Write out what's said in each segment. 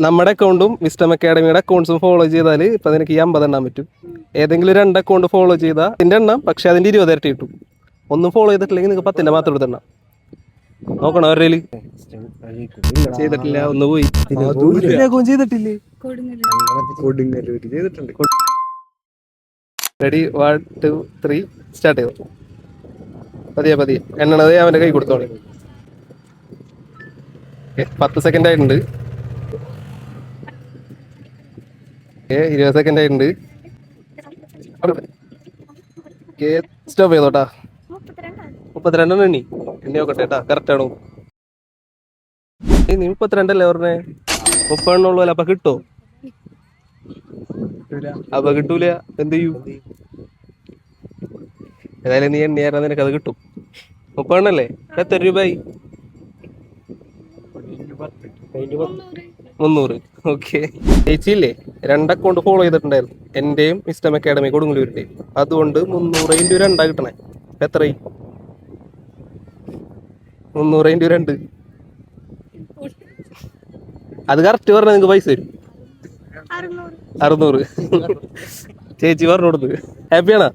നമ്മുടെ അക്കൗണ്ടും wisdom അക്കാഡമിയുടെ അക്കൗണ്ട്സും follow ചെയ്താൽ ഇപ്പൊ നിനക്ക് ഈ 50 എണ്ണാൻ പറ്റും. ഏതെങ്കിലും 2 അക്കൗണ്ട് ഫോളോ ചെയ്താൽ അതിന്റെ എണ്ണം, പക്ഷെ അതിന്റെ 20 ഇരട്ടി കിട്ടും. ഒന്നും ഫോളോ ചെയ്തിട്ടില്ലെങ്കിൽ നിങ്ങൾക്ക് 10 മാത്രം എടുത്തെണ്ണം. നോക്കണം അവരുടെ ചെയ്തിട്ടില്ല, ഒന്ന് പോയി ചെയ്തിട്ടില്ലേ. റെഡി, 1 2 3 സ്റ്റാർട്ട് ചെയ്തു. പതിയെ പതിയെ എണ്ണണത് അവന്റെ കൈ കൊടുത്തോളി. 10 സെക്കൻഡ് ആയിട്ടുണ്ട്. 20 സെക്കൻഡ് ആയിട്ടുണ്ട്. സ്റ്റോപ്പ് ചെയ്തോട്ടാ. 32 എണ്ണി നോക്കട്ടെ കേട്ടാ, കറക്റ്റ് ആണോ? നീ 32 അല്ലേ പറഞ്ഞേ? 30 എണ്ണുള്ളൂ. അപ്പൊ കിട്ടോ? അപ്പൊ കിട്ടൂല. എന്ത് ചെയ്യൂ? ഏതായാലും നീ എണ്ണിയായിരുന്ന നിനക്ക് അത് കിട്ടും. 30 എണ്ണല്ലേ? എത്ര രൂപയായി? 300. ഓക്കെ. ചേച്ചിയില്ലേ 2 അക്കൗണ്ട് ഫോളോ ചെയ്തിട്ടുണ്ടായിരുന്നു, എന്റെയും വിസ്റ്റം അക്കാഡമി കൊടുങ്ങല്ലൂരിന്റെയും. അതുകൊണ്ട് 300 × 2 കിട്ടണേ. എത്രയായി? 300 × 2. അത് കറക്റ്റ് പറഞ്ഞാൽ നിങ്ങൾക്ക് പൈസ തരും. 600. ചേച്ചി പറഞ്ഞു കൊടുത്ത്. ഹാപ്പിയാണോ?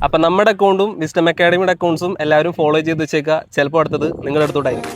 അപ്പൊ നമ്മുടെ അക്കൗണ്ടും വിസ്റ്റം അക്കാഡമിയുടെ അക്കൗണ്ട്സും എല്ലാവരും ഫോളോ ചെയ്ത് വെച്ചേക്കുക. ചിലപ്പോൾ അടുത്തത് നിങ്ങളുടെ അടുത്തോട്ടായിരിക്കും.